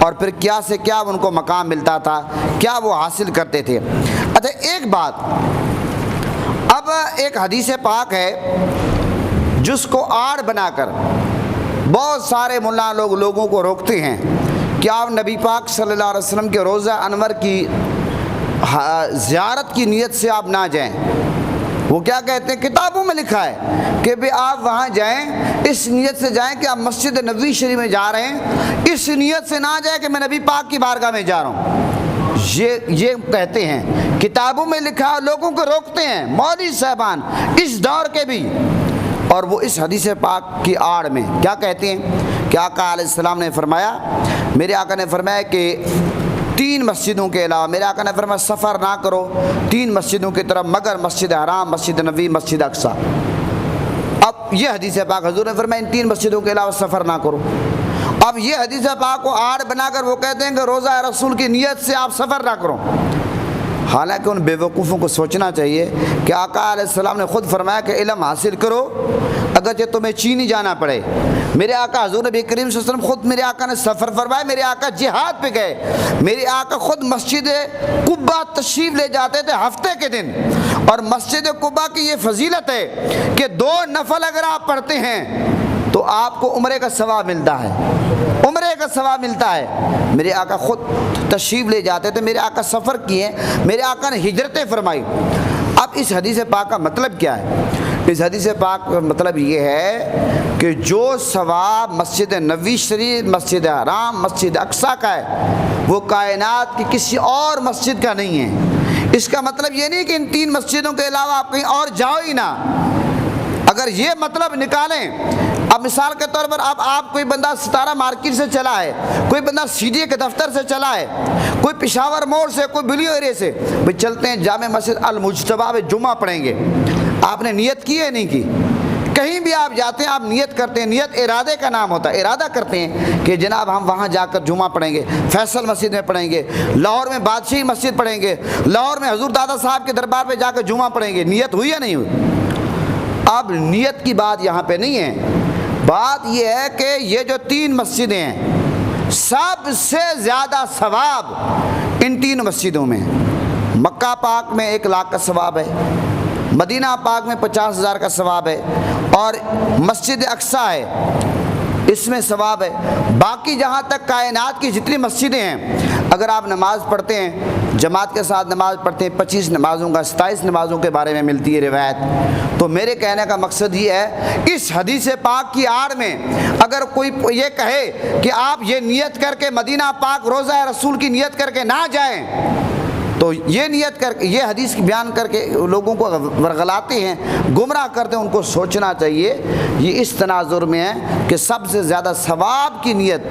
اور پھر کیا سے کیا ان کو مقام ملتا تھا، کیا وہ حاصل کرتے تھے۔ اچھا ایک بات، اب ایک حدیث پاک ہے جس کو آڑ بنا کر بہت سارے ملا لوگ لوگوں کو روکتے ہیں کہ آپ نبی پاک صلی اللہ علیہ وسلم کے روضہ انور کی زیارت کی نیت سے آپ نہ جائیں۔ وہ کیا کہتے ہیں، کتابوں میں لکھا ہے کہ بھی آپ وہاں جائیں، اس نیت سے جائیں کہ آپ مسجد نبوی شریف میں جا رہے ہیں، اس نیت سے نہ جائیں کہ میں نبی پاک کی بارگاہ میں جا رہا ہوں۔ یہ کہتے ہیں، کتابوں میں لکھا، لوگوں کو روکتے ہیں مولوی صاحبان اس دور کے بھی، اور وہ اس حدیث پاک کی آڑ میں کیا کہتے ہیں کہ آقا علیہ السلام نے فرمایا، میرے آقا نے فرمایا کہ 3 مسجدوں کے علاوہ، میرے آقا نے فرمایا سفر نہ کرو 3 مسجدوں کی طرف مگر مسجد حرام، مسجد نبوی، مسجد اقصی۔ اب یہ حدیث پاک حضور نے فرمایا ان 3 مسجدوں کے علاوہ سفر نہ کرو۔ اب یہ حدیث پاک کو آڑ بنا کر وہ کہتے ہیں کہ روزہ رسول کی نیت سے آپ سفر نہ کرو۔ حالانکہ ان بے وقوفوں کو سوچنا چاہیے کہ آقا علیہ السلام نے خود فرمایا کہ علم حاصل کرو اگرچہ تمہیں چین ہی جانا پڑے۔ میرے آقا حضور نبی کریم صلی اللہ علیہ وسلم خود میرے آقا نے سفر فرمایا، میرے آقا جہاد پہ گئے، میرے آقا خود مسجد قباء تشریف لے جاتے تھے ہفتے کے دن، اور مسجد قباء کی یہ فضیلت ہے کہ 2 نفل اگر آپ پڑھتے ہیں تو آپ کو عمرے کا ثواب ملتا ہے، عمرے کا ثواب ملتا ہے۔ میرے آقا خود تشریف لے جاتے تھے، میرے آقا سفر کیے، میرے آقا نے ہجرتیں فرمائی۔ اب اس حدیث پاک کا مطلب کیا ہے؟ اس حدیث پاک کا مطلب یہ ہے کہ جو ثواب مسجد نبوی شریف، مسجد حرام، مسجد اقصی کا ہے وہ کائنات کی کسی اور مسجد کا نہیں ہے۔ اس کا مطلب یہ نہیں کہ ان 3 مسجدوں کے علاوہ آپ کہیں اور جاؤ ہی نہ۔ اگر یہ مطلب نکالیں، اب مثال کے طور پر اب آپ کوئی بندہ ستارہ مارکیٹ سے چلا ہے، کوئی بندہ سی ڈی اے کے دفتر سے چلا ہے، کوئی پشاور موڑ سے، کوئی بلیو ایرے سے، بھئی چلتے ہیں جامع مسجد المجتبیٰ میں جمعہ پڑھیں گے۔ آپ نے نیت کی ہے نہیں کی؟ کہیں بھی آپ جاتے ہیں آپ نیت کرتے ہیں، نیت ارادے کا نام ہوتا ہے، ارادہ کرتے ہیں کہ جناب ہم وہاں جا کر جمعہ پڑھیں گے، فیصل مسجد میں پڑھیں گے، لاہور میں بادشاہی مسجد پڑھیں گے، لاہور میں حضور دادا صاحب کے دربار پہ جا کر جمعہ پڑھیں گے۔ نیت ہوئی یا نہیں ہوئی؟ اب نیت کی بات یہاں پہ نہیں ہے، بات یہ ہے کہ یہ جو 3 مسجدیں ہیں سب سے زیادہ ثواب ان 3 مسجدوں میں۔ مکہ پاک میں 1 لاکھ کا ثواب ہے، مدینہ پاک میں 50,000 کا ثواب ہے، اور مسجد اقصی ہے اس میں ثواب ہے۔ باقی جہاں تک کائنات کی جتنی مسجدیں ہیں اگر آپ نماز پڑھتے ہیں، جماعت کے ساتھ نماز پڑھتے ہیں، 25 نمازوں کا 27 نمازوں کے بارے میں ملتی ہے روایت۔ تو میرے کہنے کا مقصد یہ ہے اس حدیث پاک کی آڑ میں اگر کوئی یہ کہے کہ آپ یہ نیت کر کے مدینہ پاک روضہ رسول کی نیت کر کے نہ جائیں، تو یہ نیت کر کے یہ حدیث بیان کر کے لوگوں کو ورغلاتے ہیں، گمراہ کرتے ہیں۔ ان کو سوچنا چاہیے یہ اس تناظر میں ہے کہ سب سے زیادہ ثواب کی نیت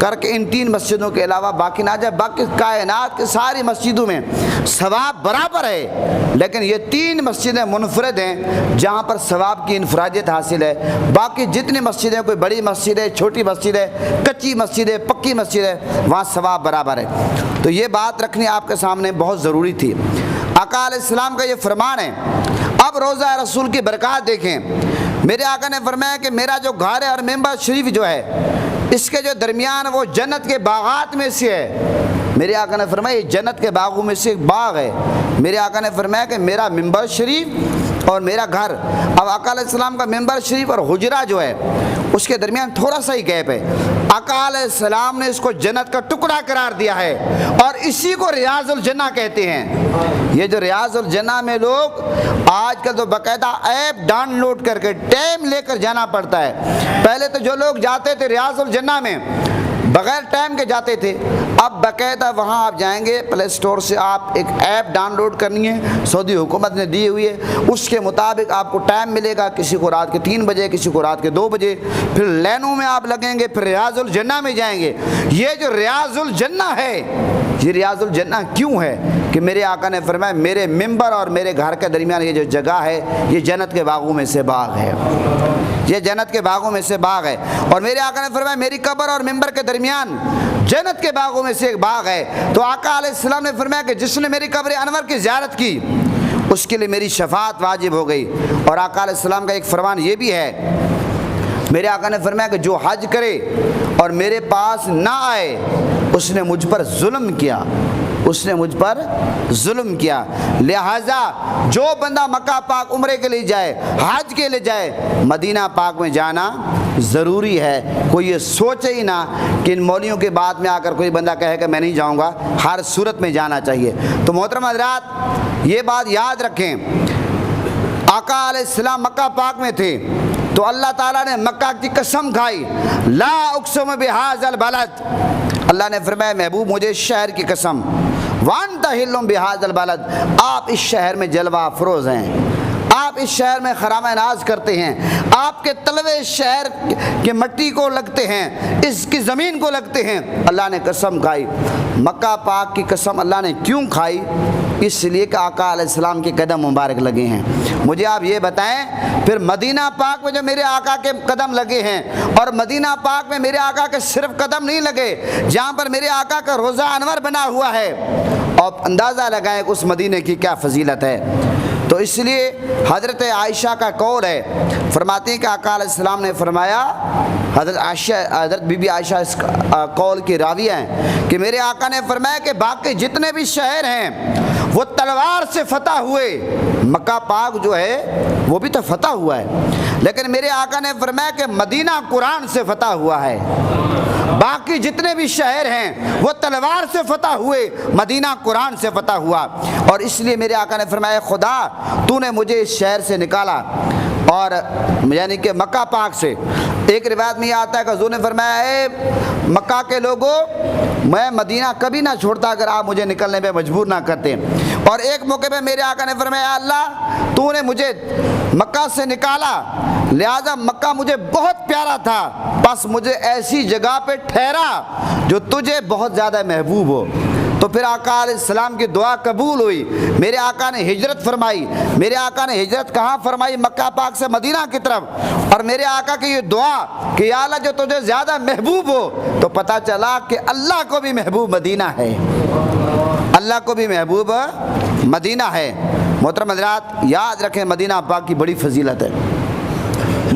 کر کے ان 3 مسجدوں کے علاوہ باقی نہ جائے۔ باقی کائنات کی ساری مسجدوں میں ثواب برابر ہے، لیکن یہ 3 مسجدیں منفرد ہیں جہاں پر ثواب کی انفرادیت حاصل ہے۔ باقی جتنی مسجدیں، کوئی بڑی مسجد ہے، چھوٹی مسجد ہے، کچی مسجد ہے، پکی مسجد ہے، وہاں ثواب برابر ہے۔ تو یہ بات رکھنی آپ کے سامنے بہت ضروری تھی۔ آقا علیہ السلام کا یہ فرمان ہے۔ اب روضہ رسول کی برکات دیکھیں، میرے آقا نے فرمایا کہ میرا جو گھر ہے اور ممبر شریف جو ہے اس کے جو درمیان وہ جنت کے باغات میں سے ہے۔ میرے آقا نے فرمایا یہ جنت کے باغوں میں سے ایک باغ ہے۔ میرے آقا نے فرمایا کہ میرا ممبر شریف اور میرا گھر، اب آقا علیہ السلام کا ممبر شریف اور حجرہ جو ہے اس کے درمیان تھوڑا سا ہی گیپ ہے۔ آقا علیہ السلام نے اس کو جنت کا ٹکڑا قرار دیا ہے، اور اسی کو ریاض الجنہ کہتے ہیں۔ یہ جو ریاض الجنہ میں لوگ آج کل تو باقاعدہ ایپ ڈاؤن لوڈ کر کے ٹائم لے کر جانا پڑتا ہے۔ پہلے تو جو لوگ جاتے تھے ریاض الجنہ میں بغیر ٹائم کے جاتے تھے، اب باقاعدہ وہاں آپ جائیں گے پلے اسٹور سے آپ ایک ایپ ڈاؤن لوڈ کرنی ہے، سعودی حکومت نے دی ہوئی ہے، اس کے مطابق آپ کو ٹائم ملے گا، کسی کو رات کے 3 بجے، کسی کو رات کے 2 بجے، پھر لینوں میں آپ لگیں گے، پھر ریاض الجنہ میں جائیں گے۔ یہ جو ریاض الجنہ ہے، یہ ریاض الجنہ کیوں ہے کہ میرے آقا نے فرمایا میرے ممبر اور میرے گھر کے درمیان یہ جو جگہ ہے یہ جنت کے باغوں میں سے باغ ہے، یہ جنت کے باغوں میں سے باغ ہے۔ اور میرے آقا نے فرمایا میری قبر اور ممبر کے درمیان جنت کے باغوں میں سے ایک باغ ہے۔ تو آقا علیہ السلام نے فرمایا کہ جس نے میری قبر انور کی زیارت کی اس کے لیے میری شفاعت واجب ہو گئی۔ اور آقا علیہ السلام کا ایک فرمان یہ بھی ہے میرے آقا نے فرمایا کہ جو حج کرے اور میرے پاس نہ آئے اس نے مجھ پر ظلم کیا، اس نے مجھ پر ظلم کیا۔ لہٰذا جو بندہ مکہ پاک عمرے کے لیے جائے، حج کے لیے جائے، مدینہ پاک میں جانا ضروری ہے۔ کوئی یہ سوچے ہی نہ کہ ان مولویوں کے بعد میں آ کر کوئی بندہ کہے کہ میں نہیں جاؤں گا، ہر صورت میں جانا چاہیے۔ تو محترم حضرات یہ بات یاد رکھیں، آقا علیہ السلام مکہ پاک میں تھے تو اللہ تعالیٰ نے مکہ کی قسم کھائی، لا اقسم بہذا البلد، اللہ نے فرمایا محبوب مجھے اس شہر کی قسم، وانت حل بہذا البلد، آپ اس شہر میں جلوہ افروز ہیں، آپ اس شہر میں خرامہ ناز کرتے ہیں، آپ کے تلوے اس شہر کے مٹی کو لگتے ہیں، اس کی زمین کو لگتے ہیں۔ اللہ نے قسم کھائی، مکہ پاک کی قسم اللہ نے کیوں کھائی؟ اس لیے کہ آقا علیہ السلام کے قدم مبارک لگے ہیں۔ مجھے آپ یہ بتائیں پھر مدینہ پاک میں جو میرے آقا کے قدم لگے ہیں، اور مدینہ پاک میں میرے آقا کے صرف قدم نہیں لگے، جہاں پر میرے آقا کا روضہ انور بنا ہوا ہے، اور اندازہ لگائیں کہ اس مدینے کی کیا فضیلت ہے۔ تو اس لیے حضرت عائشہ کا قول ہے، فرماتی ہیں کہ آقا علیہ السلام نے فرمایا، حضرت بی بی عائشہ اس قول کی راویہ ہیں کہ میرے آقا نے فرمایا کہ باقی جتنے بھی شہر ہیں وہ تلوار سے فتح ہوئے، مکہ پاک جو ہے وہ بھی تو فتح ہوا ہے، لیکن میرے آقا نے فرمایا کہ مدینہ قرآن سے فتح ہوا ہے، باقی جتنے بھی شہر ہیں وہ تلوار سے فتح ہوئے، مدینہ قرآن سے فتح ہوا۔ اور اس لیے میرے آقا نے فرمایا خدا تو نے مجھے اس شہر سے نکالا، اور یعنی کہ مکہ پاک سے۔ ایک روایت میں یہ آتا ہے کہ حضور نے فرمایا اے مکہ کے لوگوں میں مدینہ کبھی نہ چھوڑتا اگر آپ مجھے نکلنے پہ مجبور نہ کرتے۔ اور ایک موقع پہ میرے آقا نے فرمایا اللہ تو نے مجھے مکہ سے نکالا، لہذا مکہ مجھے بہت پیارا تھا، بس مجھے ایسی جگہ پہ ٹھہرا جو تجھے بہت زیادہ محبوب ہو۔ تو پھر آقا علیہ السلام کی دعا قبول ہوئی، میرے آقا نے ہجرت فرمائی۔ میرے آقا نے ہجرت کہاں فرمائی؟ مکہ پاک سے مدینہ کی طرف۔ اور میرے آقا کی یہ دعا کہ یا اللہ جو تجھے زیادہ محبوب ہو، تو پتہ چلا کہ اللہ کو بھی محبوب مدینہ ہے، اللہ کو بھی محبوب مدینہ ہے۔ محترم حضرات یاد رکھیں مدینہ پاک کی بڑی فضیلت ہے،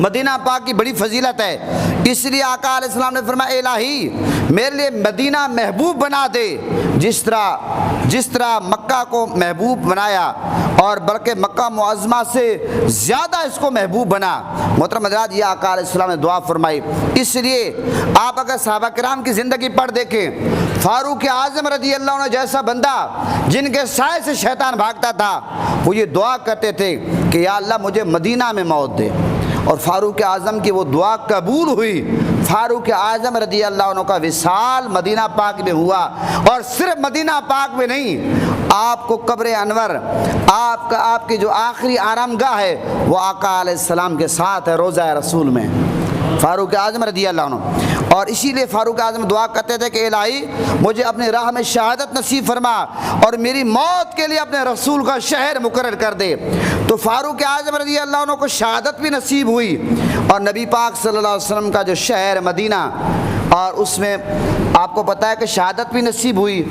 مدینہ پاک کی بڑی فضیلت ہے۔ اس لیے آقا علیہ السلام نے فرمایا الہی میرے لیے مدینہ محبوب بنا دے، جس طرح مکہ کو محبوب بنایا، اور بلکہ مکہ معظمہ سے زیادہ اس کو محبوب بنا۔ محترم حضرات یہ آقا علیہ السلام نے دعا فرمائی۔ اس لیے آپ اگر صحابہ کرام کی زندگی پڑھ دیکھیں، فاروق اعظم رضی اللہ عنہ جیسا بندہ جن کے سائے سے شیطان بھاگتا تھا، وہ یہ دعا کرتے تھے کہ یا اللہ مجھے مدینہ میں موت دے، اور فاروق اعظم کی وہ دعا قبول ہوئی۔ فاروق اعظم رضی اللہ عنہ کا وصال مدینہ پاک میں ہوا، اور صرف مدینہ پاک میں نہیں، آپ کو قبر انور، آپ کی جو آخری آرام گاہ ہے وہ آقا علیہ السلام کے ساتھ ہے، روضہ رسول میں، فاروق اعظم رضی اللہ عنہ۔ اور اسی لیے فاروق اعظم دعا کرتے تھے کہ الہی مجھے اپنی راہ میں شہادت نصیب فرما، اور میری موت کے لیے اپنے رسول کا شہر مقرر کر دے۔ تو فاروق اعظم رضی اللہ عنہ کو شہادت بھی نصیب ہوئی، اور نبی پاک صلی اللہ علیہ وسلم کا جو شہر مدینہ، اور اس میں آپ کو پتہ ہے کہ شہادت بھی نصیب ہوئی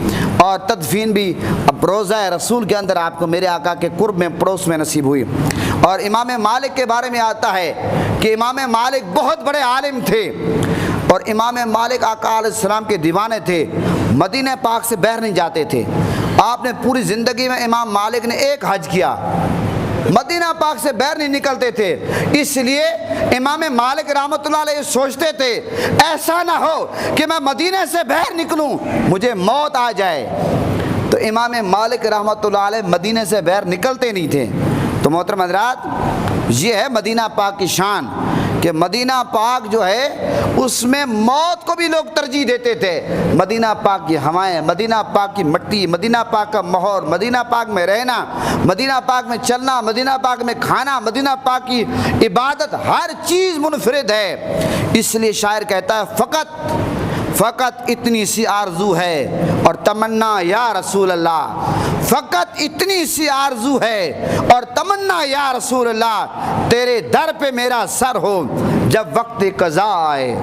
اور تدفین بھی اب روضہ رسول کے اندر آپ کو میرے آقا کے قرب میں پڑوس میں نصیب ہوئی۔ اور امام مالک کے بارے میں آتا ہے کہ امام مالک بہت بڑے عالم تھے، اور امام مالک آقا علیہ السلام کے دیوانے تھے، مدینہ پاک سے باہر نہیں جاتے تھے۔ آپ نے پوری زندگی میں امام مالک نے ایک حج کیا، مدینہ پاک سے باہر نہیں نکلتے تھے۔ اس لیے امام مالک رحمۃ اللہ علیہ سوچتے تھے ایسا نہ ہو کہ میں مدینہ سے باہر نکلوں مجھے موت آ جائے، تو امام مالک رحمۃ اللہ علیہ مدینہ سے باہر نکلتے نہیں تھے۔ تو محترم حضرات یہ ہے مدینہ پاک کی شان کہ مدینہ پاک جو ہے اس میں موت کو بھی لوگ ترجیح دیتے تھے۔ مدینہ پاک کی ہوائیں، مدینہ پاک کی مٹی، مدینہ پاک کا ماحول، مدینہ پاک میں رہنا، مدینہ پاک میں چلنا، مدینہ پاک میں کھانا، مدینہ پاک کی عبادت، ہر چیز منفرد ہے۔ اس لیے شاعر کہتا ہے فقط اتنی سی آرزو ہے اور تمنا یا رسول اللہ، فقط اتنی سی آرزو ہے اور تمنا یا رسول اللہ، تیرے در پہ میرا سر ہو جب وقت قضا آئے،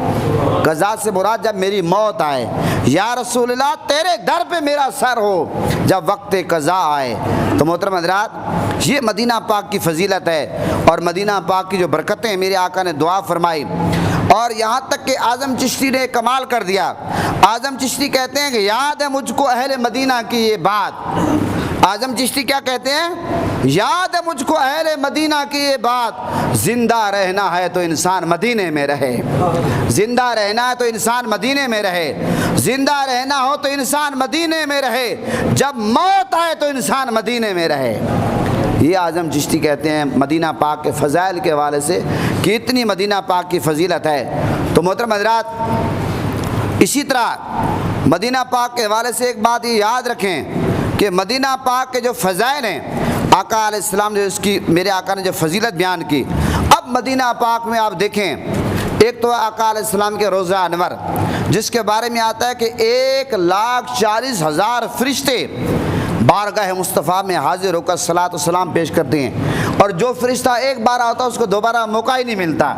قضا سے مراد جب میری موت آئے، یا رسول اللہ تیرے در پہ میرا سر ہو جب وقت قضا آئے۔ تو محترم حضرات یہ مدینہ پاک کی فضیلت ہے، اور مدینہ پاک کی جو برکتیں میرے آقا نے دعا فرمائی، اور یہاں تک کہ اعظم چشتی نے کمال کر دیا. اعظم چشتی کہتے ہیں کہ یاد ہے مجھ کو اہل مدینہ کی یہ بات. اعظم چشتی کیا کہتے ہیں؟ یاد ہے مجھ کو اہل مدینہ کی یہ بات, زندہ رہنا ہے تو انسان مدینے میں رہے, زندہ رہنا ہے تو انسان مدینے میں رہے, زندہ رہنا ہو تو انسان مدینے میں رہے, جب موت آئے تو انسان مدینے میں رہے. یہ اعظم چشتی کہتے ہیں مدینہ پاک کے فضائل کے حوالے سے کہ اتنی مدینہ پاک کی فضیلت ہے. تو محترم حضرات, اسی طرح مدینہ پاک کے حوالے سے ایک بات یہ یاد رکھیں کہ مدینہ پاک کے جو فضائل ہیں, آقا علیہ السلام جو اس کی میرے آقا نے جو فضیلت بیان کی, اب مدینہ پاک میں آپ دیکھیں, ایک تو آقا علیہ السلام کے روضہ انور جس کے بارے میں آتا ہے کہ 1,40,000 فرشتے بارگاہ مصطفیٰ میں حاضر ہو کر صلاۃ و سلام پیش کرتے ہیں, اور جو فرشتہ ایک بار آتا ہے اس کو دوبارہ موقع ہی نہیں ملتا.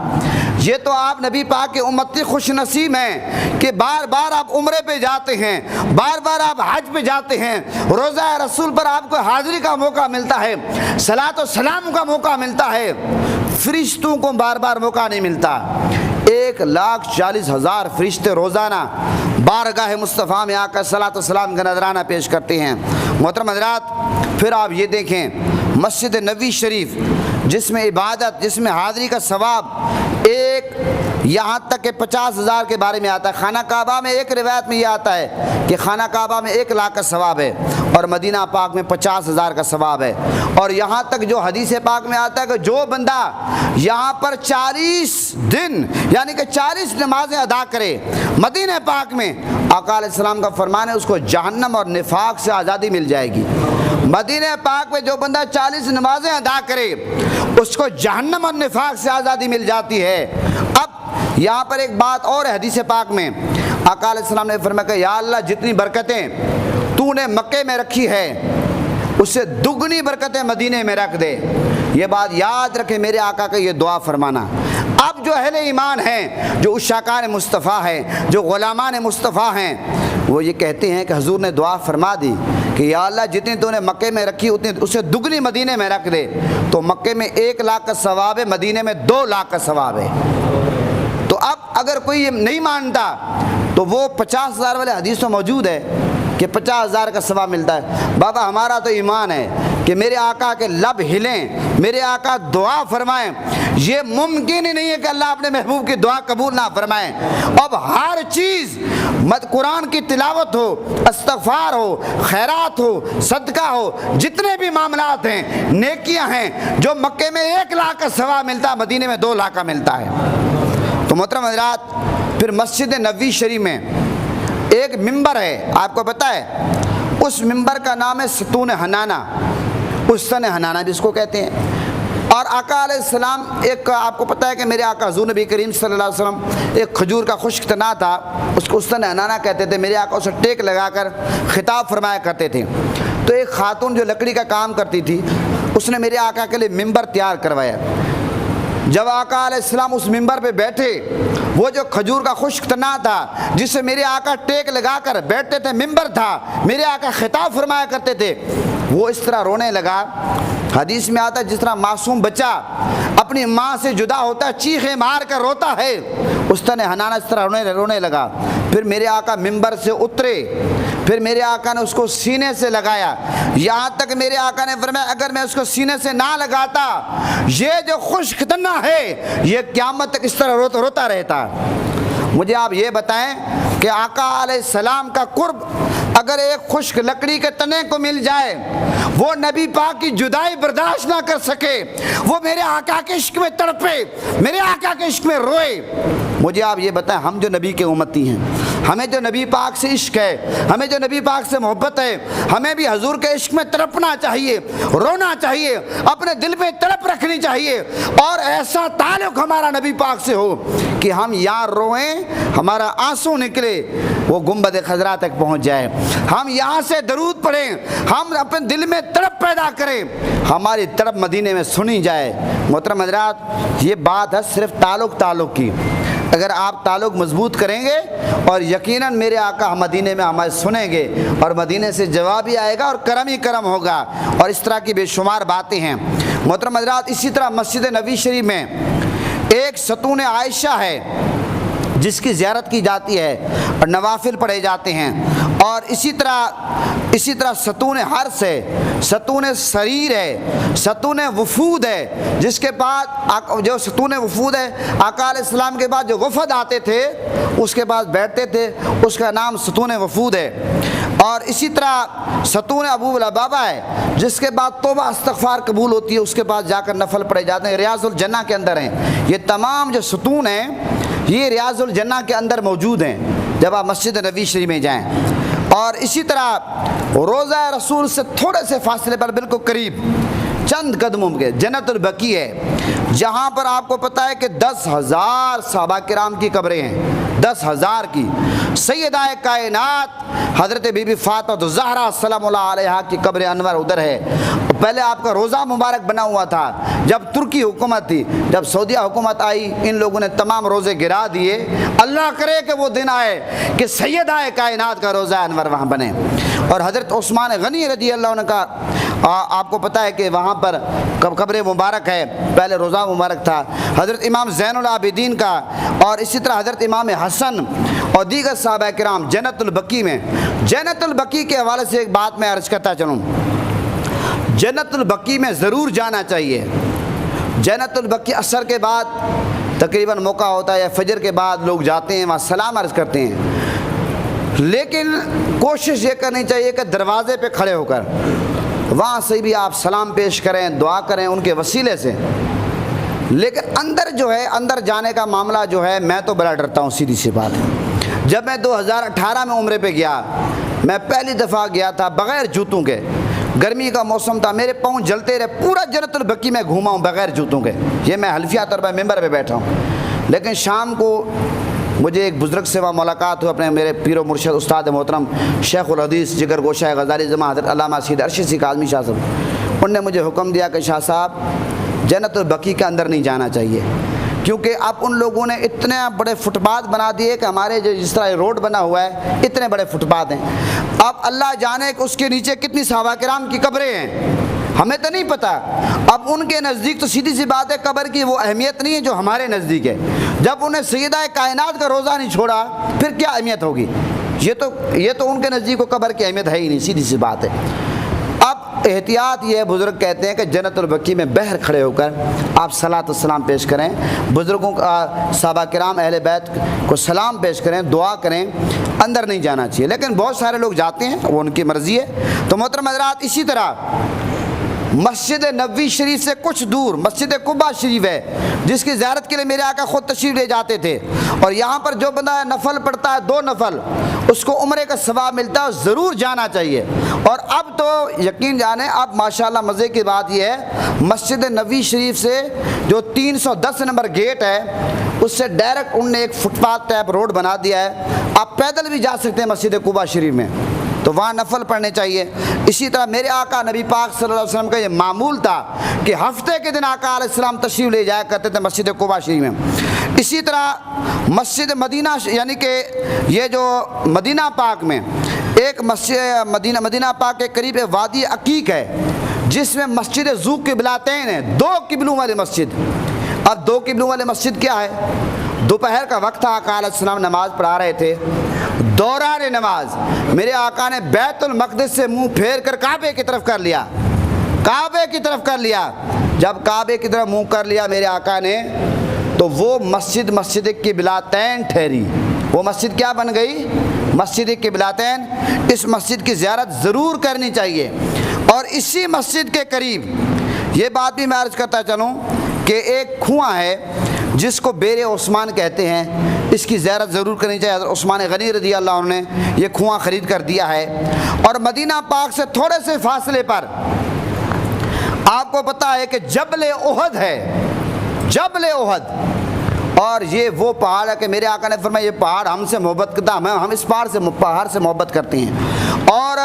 یہ تو آپ نبی پاک کے امتی خوش نصیب ہیں کہ بار بار آپ عمرے پہ جاتے ہیں, بار بار آپ حج پہ جاتے ہیں, روزہ رسول پر آپ کو حاضری کا موقع ملتا ہے, صلاۃ و سلام کا موقع ملتا ہے. فرشتوں کو بار بار موقع نہیں ملتا. 1,40,000 فرشتے روزانہ بارگاہ مصطفیٰ میں آ کر صلاۃ و سلام کا نذرانہ پیش کرتے ہیں. محترم حضرات, پھر آپ یہ دیکھیں مسجد نبوی شریف جس میں عبادت, جس میں حاضری کا ثواب ایک یہاں تک کہ 50,000 کے بارے میں آتا ہے. خانہ کعبہ میں ایک روایت میں یہ آتا ہے کہ خانہ کعبہ میں 1,00,000 کا ثواب ہے اور مدینہ پاک میں 50,000 کا ثواب ہے. اور یہاں تک جو حدیث پاک میں آتا ہے کہ جو بندہ یہاں پر 40 دن یعنی کہ 40 نمازیں ادا کرے مدینہ پاک میں, آقا علیہ السلام کا فرمان ہے اس کو جہنم اور نفاق سے آزادی مل جائے گی. مدینہ پاک میں جو بندہ 40 نمازیں ادا کرے اس کو جہنم اور نفاق سے آزادی مل جاتی ہے. اب یہاں پر ایک بات اور ہے, حدیث پاک میں آقا علیہ السلام نے فرمایا کہ یا اللہ جتنی برکتیں تو نے مکے میں رکھی ہے اس سے دگنی برکتیں مدینے میں رکھ دے. یہ بات یاد رکھے میرے آقا کا یہ دعا فرمانا. اب جو اہل ایمان ہیں, جو عشاقان مصطفیٰ ہیں, جو غلامان مصطفیٰ ہیں, وہ یہ کہتے ہیں کہ حضور نے دعا فرما دی کہ یا اللہ جتنی تو نے مکے میں رکھی اتنی اسے دگنی مدینے میں رکھ دے. تو مکے میں 1,00,000 کا ثواب ہے, مدینے میں 2,00,000 کا ثواب ہے. تو اب اگر کوئی یہ نہیں مانتا تو وہ 50,000 والے حدیث میں موجود ہے کہ 50,000 کا ثواب ملتا ہے. بابا ہمارا تو ایمان ہے کہ میرے آقا کے لب ہلیں, میرے آقا دعا فرمائیں. یہ ممکن ہی نہیں ہے کہ اللہ اپنے محبوب کی دعا قبول نہ فرمائیں. اب ہر چیز قرآن کی تلاوت ہو, استغفار ہو, خیرات ہو, صدقہ ہو, جتنے بھی معاملات ہیں, نیکیاں ہیں, جو مکے میں 1,00,000 کا ثواب ملتا ہے مدینے میں 2,00,000 کا ملتا ہے. تو محترم حضرات, پھر مسجد نبوی شریف میں ایک ممبر ہے, آپ کو پتہ ہے اس ممبر کا نام ہے ستون حنانہ, استن حنانہ جس کو کہتے ہیں. اور آقا علیہ السلام ایک, آپ کو پتہ ہے کہ میرے آقا حضور نبی کریم صلی اللہ علیہ وسلم ایک کھجور کا خشک تنا تھا, اس کو استن حنانہ کہتے تھے. میرے آقا اسے ٹیک لگا کر خطاب فرمایا کرتے تھے. تو ایک خاتون جو لکڑی کا کام کرتی تھی اس نے میرے آقا کے لیے ممبر تیار کروایا. جب آقا علیہ السلام اس ممبر پہ بیٹھے, وہ جو کھجور کا خشک تنا تھا جس سے میرے آقا ٹیک لگا کر بیٹھتے تھے, ممبر تھا, میرے آقا خطاب فرمایا کرتے تھے, وہ اس طرح رونے لگا. حدیث میں آتا ہے جس طرح معصوم بچہ اپنی ماں سے جدا ہوتا ہے چیخیں مار کر روتا ہے, استن حنانہ اس طرح رونے لگا. پھر میرے آقا ممبر سے اترے, پھر میرے آقا نے اس کو سینے سے لگایا, یہاں تک میرے آقا نے فرمایا اگر میں اس کو سینے سے نہ لگاتا یہ جو خشک تنا ہے یہ قیامت تک اس طرح روتا رہتا. مجھے آپ یہ بتائیں کہ آقا علیہ السلام کا قرب اگر ایک خشک لکڑی کے تنے کو مل جائے, وہ نبی پاک کی جدائی برداشت نہ کر سکے, وہ میرے آقا کے عشق میں تڑپے, میرے آقا کے عشق میں روئے. مجھے آپ یہ بتائیں ہم جو نبی کے امتی ہیں, ہمیں جو نبی پاک سے عشق ہے, ہمیں جو نبی پاک سے محبت ہے, ہمیں بھی حضور کے عشق میں تڑپنا چاہیے, رونا چاہیے, اپنے دل میں تڑپ رکھنی چاہیے, اور ایسا تعلق ہمارا نبی پاک سے ہو کہ ہم یار روئیں, ہمارا آنسو نکلے, وہ گنبد خضرا تک پہنچ جائے. ہم یہاں سے درود پڑھیں, ہم اپنے دل میں تڑپ پیدا کریں, ہماری تڑپ مدینے میں سنی جائے. محترم حضرات, یہ بات ہے صرف تعلق کی. اگر آپ تعلق مضبوط کریں گے اور یقیناً میرے آقا مدینے میں ہمارے سنیں گے اور مدینے سے جواب ہی آئے گا اور کرم ہی کرم ہوگا. اور اس طرح کی بے شمار باتیں ہیں. محترم حضرات, اسی طرح مسجد نبوی شریف میں ایک ستون عائشہ ہے, جس کی زیارت کی جاتی ہے اور نوافل پڑھے جاتے ہیں۔ اور اسی طرح ستون حرس ہے، ستون سریر ہے، ستون وفود ہے، جس کے بعد جو ستون وفود ہے آقا علیہ السلام کے بعد جو وفد آتے تھے اس کے بعد بیٹھتے تھے، اس کا نام ستون وفود ہے۔ اور اسی طرح ستون ابو لبابہ ہے، جس کے بعد توبہ استغفار قبول ہوتی ہے، اس کے بعد جا کر نفل پڑھے جاتے ہیں، ریاض الجنہ کے اندر ہیں۔ یہ تمام جو ستون ہیں یہ ریاض الجنہ کے اندر موجود ہیں جب آپ مسجد نبوی شریف میں جائیں۔ اور اسی طرح روضہ رسول سے تھوڑے سے فاصلے پر بالکل قریب چند قدموں کے جنت البقیع ہے، جہاں پر آپ کو پتہ ہے کہ 10,000 صحابہ کرام کی قبریں ہیں، 10,000 کی۔ سیدہ کائنات حضرت بی بی فاطمہ الزہرا سلام اللہ علیہا کی قبر انور ادھر ہے۔ پہلے آپ کا روزہ مبارک بنا ہوا تھا جب ترکی حکومت تھی، جب سعودیہ حکومت آئی ان لوگوں نے تمام روزے گرا دیے۔ اللہ کرے کہ وہ دن آئے کہ سیدہ کائنات کا روزہ انور وہاں بنے۔ اور حضرت عثمان غنی رضی اللہ عنہ کا آپ کو پتہ ہے کہ وہاں پر قبر مبارک ہے، پہلے روزہ مبارک تھا۔ حضرت امام زین العابدین کا اور اسی طرح حضرت امام حسن اور دیگر صحابہ کرام جنت البقیع میں۔ جنت البقیع کے حوالے سے ایک بات میں عرض کرتا چلوں، جنت البقیع میں ضرور جانا چاہیے۔ جنت البقیع عصر کے بعد تقریباً موقع ہوتا ہے یا فجر کے بعد لوگ جاتے ہیں، وہاں سلام عرض کرتے ہیں، لیکن کوشش یہ کرنی چاہیے کہ دروازے پہ کھڑے ہو کر وہاں سے بھی آپ سلام پیش کریں، دعا کریں ان کے وسیلے سے۔ لیکن اندر جو ہے، اندر جانے کا معاملہ جو ہے، میں تو بڑا ڈرتا ہوں، سیدھی سی بات ہے۔ جب میں 2018 میں عمرے پہ گیا، میں پہلی دفعہ گیا تھا بغیر جوتوں کے، گرمی کا موسم تھا، میرے پاؤں جلتے رہے، پورا جنت البقیع میں گھوما ہوں بغیر جوتوں کے، یہ میں حلفیہ طور پر ممبر پہ بیٹھا ہوں۔ لیکن شام کو مجھے ایک بزرگ سے وہاں ملاقات ہو، اپنے میرے پیر و مرشد استاد محترم شیخ الحدیث جگر گوشہ غزالی زماں حضرت علامہ سید ارشد کاظمی شاہ صاحب، انہوں نے مجھے حکم دیا کہ شاہ صاحب جنت البقیع کے اندر نہیں جانا چاہیے، کیونکہ اب ان لوگوں نے اتنے بڑے فٹ پاتھ بنا دیے کہ ہمارے جو جس طرح روڈ بنا ہوا ہے اتنے بڑے فٹ پاتھ ہیں، اب اللہ جانے کہ اس کے نیچے کتنی صحابہ کرام کی قبریں ہیں، ہمیں تو نہیں پتہ۔ اب ان کے نزدیک تو سیدھی سی بات ہے قبر کی وہ اہمیت نہیں ہے جو ہمارے نزدیک ہے۔ جب انہیں سیدہ کائنات کا روزہ نہیں چھوڑا پھر کیا اہمیت ہوگی؟ یہ تو ان کے نزدیک کو قبر کی اہمیت ہے ہی نہیں، سیدھی سی بات ہے۔ اب احتیاط یہ ہے، بزرگ کہتے ہیں کہ جنت البقیع میں باہر کھڑے ہو کر آپ صلاۃ السلام پیش کریں، بزرگوں کا صحابہ کرام اہل بیت کو سلام پیش کریں، دعا کریں، اندر نہیں جانا چاہیے۔ لیکن بہت سارے لوگ جاتے ہیں، وہ ان کی مرضی ہے۔ تو محترم حضرات، اسی طرح مسجد نبوی شریف سے کچھ دور مسجد قباء شریف ہے، جس کی زیارت کے لیے میرے آقا خود تشریف لے جاتے تھے، اور یہاں پر جو بندہ نفل پڑھتا ہے 2 نفل اس کو عمرے کا ثواب ملتا ہے، ضرور جانا چاہیے۔ اور اب تو یقین جانیں، اب ماشاءاللہ مزے کی بات یہ ہے مسجد نبوی شریف سے جو 310 نمبر گیٹ ہے اس سے ڈائریکٹ انہوں نے ایک فٹ پاتھ ٹائپ روڈ بنا دیا ہے، آپ پیدل بھی جا سکتے ہیں مسجد قباء شریف میں، تو وہاں نفل پڑھنے چاہیے۔ اسی طرح میرے آقا نبی پاک صلی اللہ علیہ وسلم کا یہ معمول تھا کہ ہفتے کے دن آقا علیہ السلام تشریف لے جایا کرتے تھے مسجد قباء شریف میں۔ اسی طرح مسجد مدینہ، یعنی کہ یہ جو مدینہ پاک میں ایک مسجد مدینہ پاک کے قریب وادی عقیق ہے، جس میں مسجد ذو قبلتین ہے، 2 قبلوں والی مسجد۔ اب 2 قبلوں والی مسجد کیا ہے؟ دوپہر کا وقت تھا، آقا علیہ السلام نماز پڑھا رہے تھے، دوران نماز میرے آقا نے بیت المقدس سے منہ پھیر کر کعبے کی طرف کر لیا، کعبے کی طرف کر لیا۔ جب کعبے کی طرف منہ کر لیا میرے آقا نے تو وہ مسجد قبلتین ٹھہری۔ وہ مسجد کیا بن گئی؟ مسجد قبلتین۔ اس مسجد کی زیارت ضرور کرنی چاہیے۔ اور اسی مسجد کے قریب یہ بات بھی میں عرض کرتا چلوں کہ ایک کنواں ہے جس کو بیر عثمان کہتے ہیں، اس کی زیارت ضرور کرنی چاہیے۔ حضرت عثمان غنی رضی اللہ عنہ نے یہ کنواں خرید کر دیا ہے۔ اور مدینہ پاک سے تھوڑے سے فاصلے پر آپ کو پتہ ہے کہ جبل احد ہے، جبل احد، اور یہ وہ پہاڑ ہے کہ میرے آقا نے فرمایا یہ پہاڑ ہم سے محبت کرتا ہے، ہم اس پہاڑ سے محبت کرتے ہیں۔ اور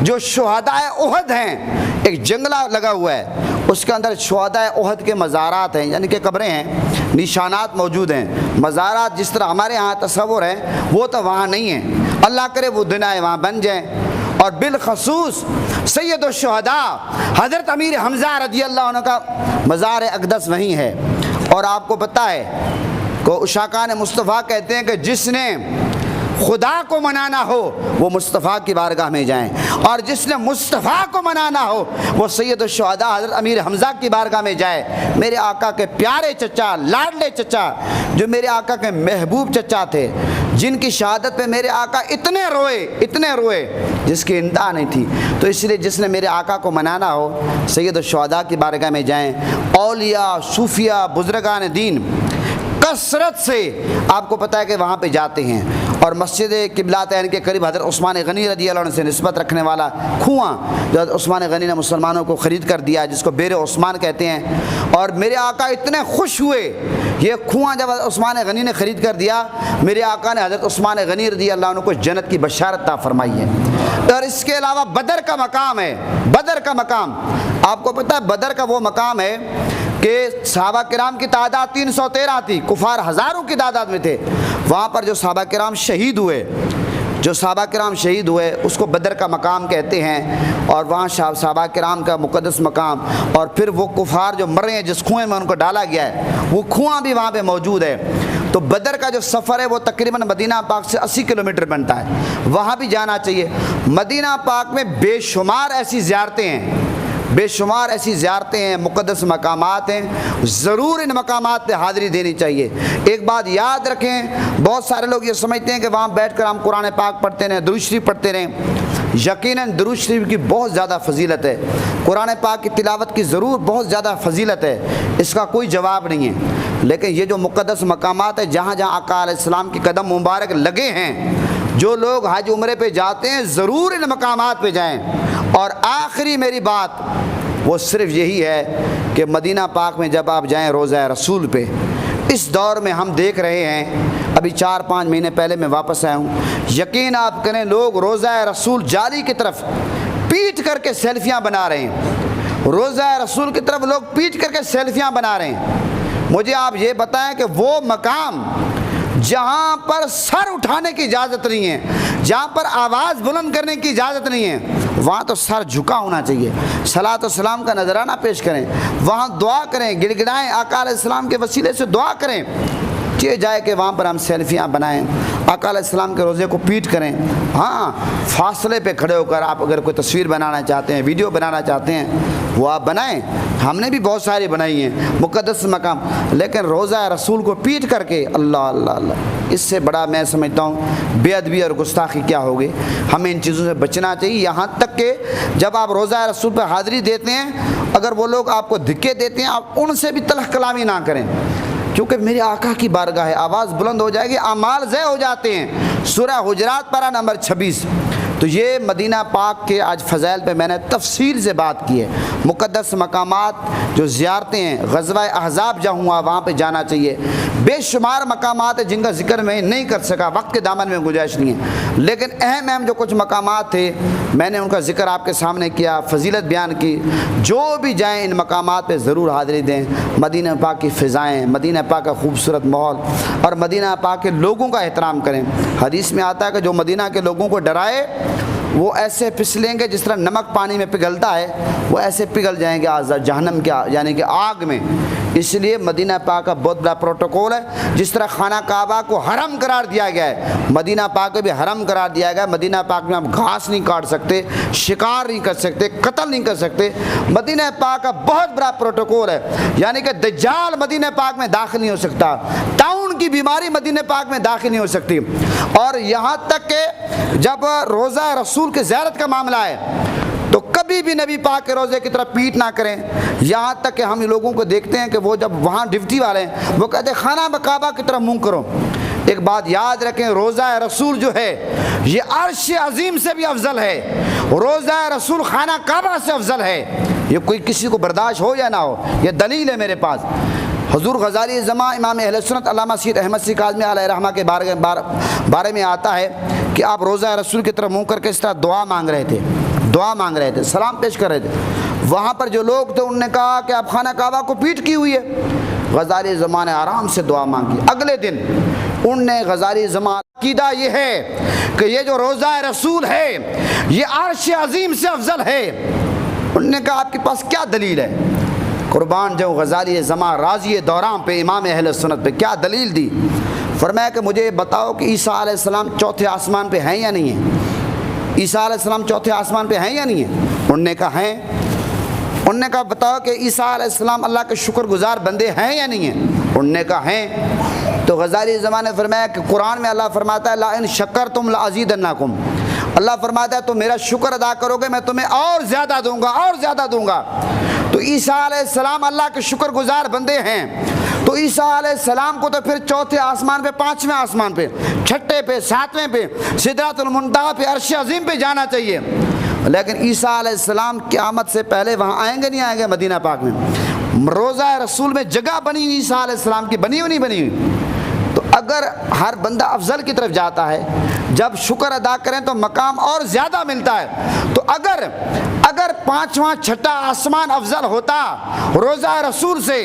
جو شہدائے احد ہیں، ایک جنگلہ لگا ہوا ہے، اس کے اندر شہدائے احد کے مزارات ہیں، یعنی کہ قبریں ہیں، نشانات موجود ہیں۔ مزارات جس طرح ہمارے ہاں تصور ہے وہ تو وہاں نہیں ہے، اللہ کرے وہ دن آئے وہاں بن جائیں۔ اور بالخصوص سید الشہداء حضرت امیر حمزہ رضی اللہ عنہ کا مزار اقدس وہیں ہے۔ اور آپ کو پتہ ہے کو اشاقان مصطفیٰ کہتے ہیں کہ جس نے خدا کو منانا ہو وہ مصطفیٰ کی بارگاہ میں جائیں، اور جس نے مصطفیٰ کو منانا ہو وہ سید الشہداء حضرت امیر حمزہ کی بارگاہ میں جائے۔ میرے آقا کے پیارے چچا، لاڈلے چچا، جو میرے آقا کے محبوب چچا تھے، جن کی شہادت پہ میرے آقا اتنے روئے جس کی انتہا نہیں تھی۔ تو اس لیے جس نے میرے آقا کو منانا ہو سید الشہداء کی بارگاہ میں جائیں۔ اولیاء، صوفیاء، بزرگان دین کثرت سے آپ کو پتہ ہے کہ وہاں پہ جاتے ہیں، اور مسجد قبلاتین کے قریب حضرت عثمان غنی رضی اللہ عنہ سے نسبت رکھنے والا کنواں جو حضرت عثمان غنی نے مسلمانوں کو خرید کر دیا، جس کو بیر عثمان کہتے ہیں، اور میرے آقا اتنے خوش ہوئے یہ کنواں جب حضرت عثمان غنی نے خرید کر دیا، میرے آقا نے حضرت عثمان غنی رضی اللہ عنہ کو جنت کی بشارت عطا فرمائی ہے۔ اور اس کے علاوہ بدر کا مقام ہے، بدر کا مقام آپ کو پتہ ہے، بدر کا وہ مقام ہے کہ صحابہ کرام کی تعداد 313 تھی، کفار ہزاروں کی تعداد میں تھے۔ وہاں پر جو صحابہ کرام شہید ہوئے اس کو بدر کا مقام کہتے ہیں، اور وہاں صحابہ کرام کا مقدس مقام، اور پھر وہ کفار جو مرے ہیں جس کنویں میں ان کو ڈالا گیا ہے وہ کنواں بھی وہاں پہ موجود ہے۔ تو بدر کا جو سفر ہے وہ تقریباً مدینہ پاک سے 80 کلومیٹر بنتا ہے، وہاں بھی جانا چاہیے۔ مدینہ پاک میں بے شمار ایسی زیارتیں ہیں، مقدس مقامات ہیں، ضرور ان مقامات پہ حاضری دینی چاہیے۔ ایک بات یاد رکھیں، بہت سارے لوگ یہ سمجھتے ہیں کہ وہاں بیٹھ کر ہم قرآن پاک پڑھتے رہیں، درود شریف پڑھتے رہیں۔ یقیناً درود شریف کی بہت زیادہ فضیلت ہے، قرآن پاک کی تلاوت کی ضرور بہت زیادہ فضیلت ہے، اس کا کوئی جواب نہیں ہے، لیکن یہ جو مقدس مقامات ہیں جہاں جہاں آقا علیہ السلام کے قدم مبارک لگے ہیں، جو لوگ حج عمرے پہ جاتے ہیں ضرور ان مقامات پہ جائیں۔ اور آخری میری بات وہ صرف یہی ہے کہ مدینہ پاک میں جب آپ جائیں روضہ رسول پہ، اس دور میں ہم دیکھ رہے ہیں، ابھی 4-5 مہینے پہلے میں واپس آیا ہوں، یقین آپ کریں لوگ روضہ رسول جالی کی طرف پیٹ کر کے سیلفیاں بنا رہے ہیں، روضہ رسول کی طرف لوگ پیٹ کر کے سیلفیاں بنا رہے ہیں۔ مجھے آپ یہ بتائیں کہ وہ مقام جہاں پر سر اٹھانے کی اجازت نہیں ہے، جہاں پر آواز بلند کرنے کی اجازت نہیں ہے، وہاں تو سر جھکا ہونا چاہیے، صلاۃ و سلام کا نذرانہ پیش کریں، وہاں دعا کریں، گڑ گڑائیں، آقا علیہ السلام کے وسیلے سے دعا کریں۔ یہ جائے کہ وہاں پر ہم سیلفیاں بنائیں، آقا علیہ السلام کے روزے کو پیٹ کریں، ہاں فاصلے پہ کھڑے ہو کر آپ اگر کوئی تصویر بنانا چاہتے ہیں، ویڈیو بنانا چاہتے ہیں وہ آپ بنائیں، ہم نے بھی بہت ساری بنائی ہیں مقدس مقام، لیکن روزہ رسول کو پیٹ کر کے اللہ اللہ اللہ، اس سے بڑا میں سمجھتا ہوں بے ادبی اور گستاخی کیا ہوگی۔ ہمیں ان چیزوں سے بچنا چاہیے، یہاں تک کہ جب آپ روزہ رسول پہ حاضری دیتے ہیں، اگر وہ لوگ آپ کو دھکے دیتے ہیں آپ ان سے بھی تلخ کلامی نہ کریں، کیونکہ میرے آقا کی بارگاہ ہے، آواز بلند ہو جائے گی، اعمال ضائع ہو جاتے ہیں۔ سورہ حجرات پارہ نمبر 26۔ تو یہ مدینہ پاک کے آج فضائل پہ میں نے تفصیل سے بات کی ہے۔ مقدس مقامات جو زیارتیں ہیں، غزوہ احزاب جہاں ہوا وہاں پہ جانا چاہیے، بے شمار مقامات ہیں جن کا ذکر میں نہیں کر سکا، وقت کے دامن میں گنجائش نہیں ہے، لیکن اہم جو کچھ مقامات تھے میں نے ان کا ذکر آپ کے سامنے کیا، فضیلت بیان کی۔ جو بھی جائیں ان مقامات پہ ضرور حاضری دیں، مدینہ پاک کی فضائیں، مدینہ پاک کا خوبصورت ماحول اور مدینہ پاک کے لوگوں کا احترام کریں۔ حدیث میں آتا ہے کہ جو مدینہ کے لوگوں کو ڈرائے وہ ایسے پھسلیں گے جس طرح نمک پانی میں پگھلتا ہے، وہ ایسے پگھل جائیں گے جہنم کے یعنی کہ آگ میں۔ اس لیے مدینہ پاک کا بہت بڑا پروٹوکول ہے، جس طرح خانہ کعبہ کو حرم قرار دیا گیا ہے، مدینہ پاک کو بھی حرم قرار دیا گیا ہے۔ مدینہ پاک میں آپ گھاس نہیں کاٹ سکتے، شکار نہیں کر سکتے، قتل نہیں کر سکتے۔ مدینہ پاک کا بہت بڑا پروٹوکول ہے، یعنی کہ دجال مدینہ پاک میں داخل نہیں ہو سکتا، ٹاؤن کی بیماری مدینہ پاک میں داخل نہیں ہو سکتی۔ اور یہاں تک کہ جب روزہ رسول کی زیارت کا معاملہ ہے تو کبھی بھی نبی پاک کے روزے کی طرف پیٹ نہ کریں۔ یہاں تک کہ ہم لوگوں کو دیکھتے ہیں کہ وہ جب وہاں ڈیوٹی والے ہیں وہ کہتے ہیں خانہ کعبہ کی طرف منہ کرو۔ ایک بات یاد رکھیں، روزہ رسول جو ہے یہ عرش عظیم سے بھی افضل ہے، روزہ رسول خانہ کعبہ سے افضل ہے۔ یہ کوئی کسی کو برداشت ہو یا نہ ہو، یہ دلیل ہے میرے پاس۔ حضور غزالی زماں امام اہل سنت علامہ سید احمد سی کاظمی علیہ رحمہ کے بارے میں آتا ہے کہ آپ روزہ رسول کی طرف منہ کر کے اس طرح دعا مانگ رہے تھے، سلام پیش کر رہے تھے۔ وہاں پر جو لوگ تھے انہوں نے کہا کہ آپ خانہ کعبہ کو پیٹ کی ہوئی ہے۔ غزالی زماں نے آرام سے دعا مانگی۔ اگلے دن ان نے غزالی زماں عقیدہ یہ ہے کہ یہ جو روزہ رسول ہے یہ عرش عظیم سے افضل ہے۔ انہوں نے کہا آپ کے پاس کیا دلیل ہے؟ قربان جو غزالی زمان راضی دوران پہ امام اہل سنت پہ کیا دلیل دی؟ فرمایا کہ مجھے بتاؤ کہ عیسیٰ علیہ السلام چوتھے آسمان پہ ہیں یا نہیں ہیں؟ عیسیٰ علیہ السلام چوتھے آسمان پہ ہیں یا نہیں ہیں؟ انہوں نے کہا ہیں۔ انہوں نے کہا بتاؤ کہ عیسیٰ علیہ السلام اللہ کے شکر گزار بندے ہیں یا نہیں ہیں؟ انہوں نے کہا ہیں۔ تو غزالی زمان نے فرمایا کہ قرآن میں اللہ فرماتا ہے لا ان شکرتم لازیدنکم، اللہ فرماتا ہے تو میرا شکر ادا کرو گے میں تمہیں اور زیادہ دوں گا، اور زیادہ دوں گا۔ تو عیسیٰ علیہ السلام اللہ کے شکر گزار بندے ہیں، تو عیسیٰ علیہ السلام کو تو پھر چوتھے آسمان پہ، پانچویں آسمان پہ، چھٹے پہ، ساتویں پہ، سدرۃ المنتہا پہ، عرش عظیم پہ جانا چاہیے، لیکن عیسیٰ علیہ السلام قیامت سے پہلے وہاں آئیں گے نہیں آئیں گے؟ مدینہ پاک میں روضہ رسول میں جگہ بنی ہوئی عیسیٰ علیہ السلام کی، بنی ہوئی نہیں بنی ہوئی؟ تو اگر ہر بندہ افضل کی طرف جاتا ہے، جب شکر ادا کریں تو مقام اور زیادہ ملتا ہے۔ تو اگر پانچواں چھٹا آسمان افضل ہوتا، روضہ رسول سے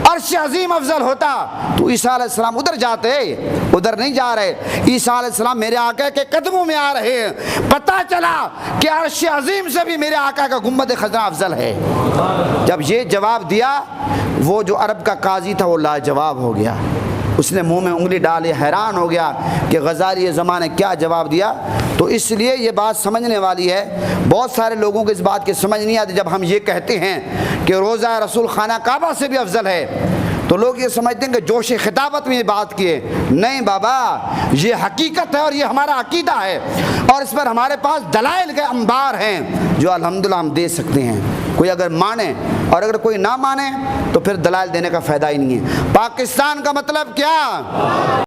عرش عظیم افضل ہوتا، تو عیسیٰ علیہ السلام ادھر جاتے، ادھر نہیں جا رہے۔ عیسیٰ علیہ السلام میرے آقا کے قدموں میں آ رہے ہیں، پتہ چلا کہ عرش عظیم سے بھی میرے آقا کا گنبد خزرہ افضل ہے۔ جب یہ جواب دیا، وہ جو عرب کا قاضی تھا وہ لاجواب ہو گیا، اس نے منہ میں انگلی ڈالی، حیران ہو گیا کہ غزالی زمان نے کیا جواب دیا۔ تو اس لیے یہ بات سمجھنے والی ہے، بہت سارے لوگوں کو اس بات کی سمجھ نہیں آتی۔ جب ہم یہ کہتے ہیں کہ روضہ رسول خانہ کعبہ سے بھی افضل ہے، تو لوگ یہ سمجھتے ہیں کہ جوش خطابت میں یہ بات کیے۔ نہیں بابا، یہ حقیقت ہے اور یہ ہمارا عقیدہ ہے، اور اس پر ہمارے پاس دلائل کے انبار ہیں جو الحمدللہ ہم دے سکتے ہیں۔ کوئی اگر مانے اور اگر کوئی نہ مانے تو پھر دلائل دینے کا فائدہ ہی نہیں ہے۔ پاکستان کا مطلب کیا؟